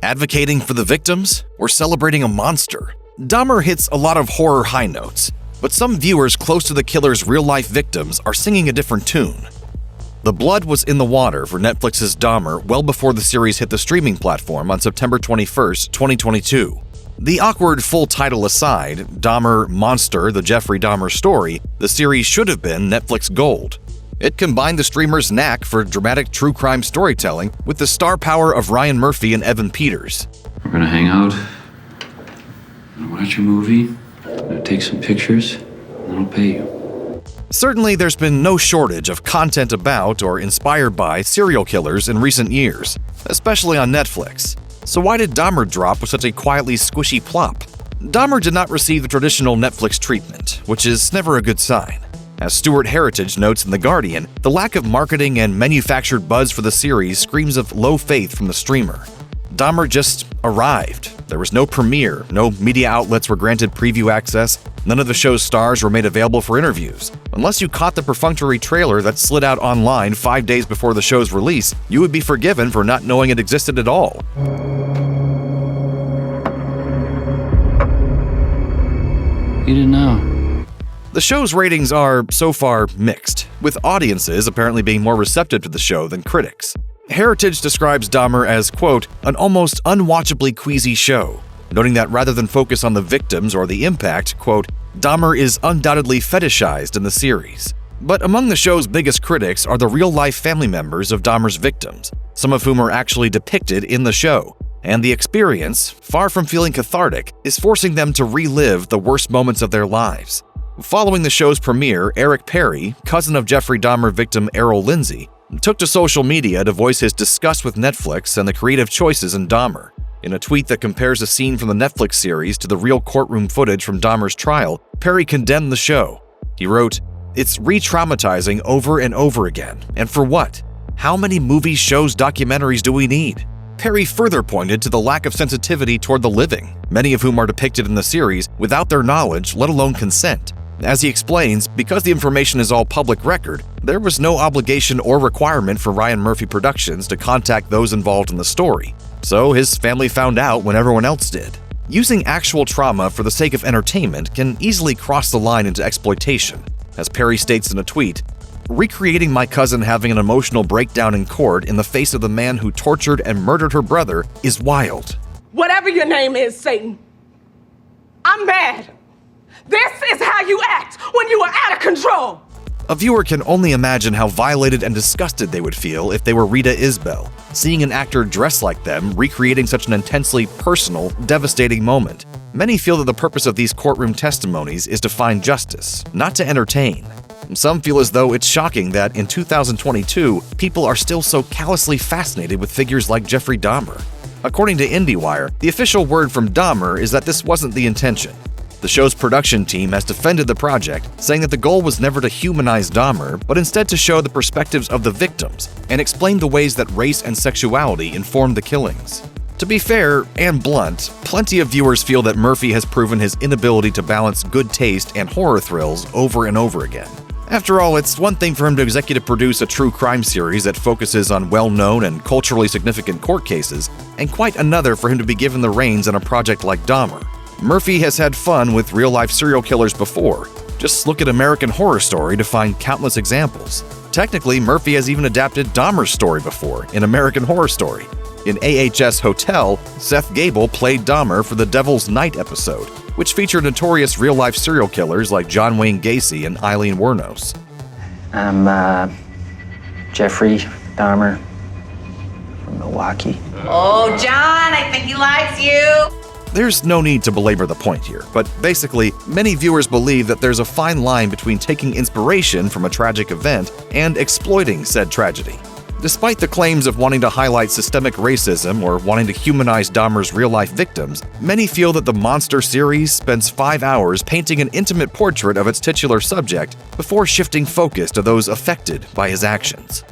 Advocating for the victims or celebrating a monster? Dahmer hits a lot of horror high notes, but some viewers close to the killer's real-life victims are singing a different tune. The blood was in the water for Netflix's Dahmer well before the series hit the streaming platform on September 21, 2022. The awkward full title aside, Dahmer Monster: The Jeffrey Dahmer Story, the series should have been Netflix Gold. It combined the streamer's knack for dramatic true crime storytelling with the star power of Ryan Murphy and Evan Peters. We're gonna hang out, I'm gonna watch a movie, I'm gonna take some pictures, and then I'll pay you. Certainly, there's been no shortage of content about or inspired by serial killers in recent years, especially on Netflix. So why did Dahmer drop with such a quietly squishy plop? Dahmer did not receive the traditional Netflix treatment, which is never a good sign. As Stuart Heritage notes in The Guardian, the lack of marketing and manufactured buzz for the series screams of low faith from the streamer. Dahmer just arrived. There was no premiere, no media outlets were granted preview access, none of the show's stars were made available for interviews. Unless you caught the perfunctory trailer that slid out online 5 days before the show's release, you would be forgiven for not knowing it existed at all. You didn't know. The show's ratings are, so far, mixed, with audiences apparently being more receptive to the show than critics. Heritage describes Dahmer as, quote, an almost unwatchably queasy show, noting that rather than focus on the victims or the impact, quote, Dahmer is undoubtedly fetishized in the series. But among the show's biggest critics are the real-life family members of Dahmer's victims, some of whom are actually depicted in the show. And the experience, far from feeling cathartic, is forcing them to relive the worst moments of their lives. Following the show's premiere, Eric Perry, cousin of Jeffrey Dahmer victim Errol Lindsay, took to social media to voice his disgust with Netflix and the creative choices in Dahmer. In a tweet that compares a scene from the Netflix series to the real courtroom footage from Dahmer's trial, Perry condemned the show. He wrote, "It's re-traumatizing over and over again. And for what? How many movies, shows, documentaries do we need?" Perry further pointed to the lack of sensitivity toward the living, many of whom are depicted in the series without their knowledge, let alone consent. As he explains, because the information is all public record, there was no obligation or requirement for Ryan Murphy Productions to contact those involved in the story. So his family found out when everyone else did. Using actual trauma for the sake of entertainment can easily cross the line into exploitation. As Perry states in a tweet, recreating my cousin having an emotional breakdown in court in the face of the man who tortured and murdered her brother is wild. Whatever your name is, Satan, I'm mad. This is how you act when you are out of control. A viewer can only imagine how violated and disgusted they would feel if they were Rita Isbell, seeing an actor dressed like them recreating such an intensely personal, devastating moment. Many feel that the purpose of these courtroom testimonies is to find justice, not to entertain. Some feel as though it's shocking that in 2022, people are still so callously fascinated with figures like Jeffrey Dahmer. According to IndieWire, the official word from Dahmer is that this wasn't the intention. The show's production team has defended the project, saying that the goal was never to humanize Dahmer, but instead to show the perspectives of the victims and explain the ways that race and sexuality informed the killings. To be fair and blunt, plenty of viewers feel that Murphy has proven his inability to balance good taste and horror thrills over and over again. After all, it's one thing for him to executive produce a true crime series that focuses on well-known and culturally significant court cases, and quite another for him to be given the reins on a project like Dahmer. Murphy has had fun with real-life serial killers before. Just look at American Horror Story to find countless examples. Technically, Murphy has even adapted Dahmer's story before in American Horror Story. In AHS Hotel, Seth Gable played Dahmer for the Devil's Night episode, which featured notorious real-life serial killers like John Wayne Gacy and Eileen Wuornos. I'm Jeffrey Dahmer from Milwaukee. Oh, John, I think he likes you. There's no need to belabor the point here, but basically, many viewers believe that there's a fine line between taking inspiration from a tragic event and exploiting said tragedy. Despite the claims of wanting to highlight systemic racism or wanting to humanize Dahmer's real-life victims, many feel that the Monster series spends 5 hours painting an intimate portrait of its titular subject before shifting focus to those affected by his actions.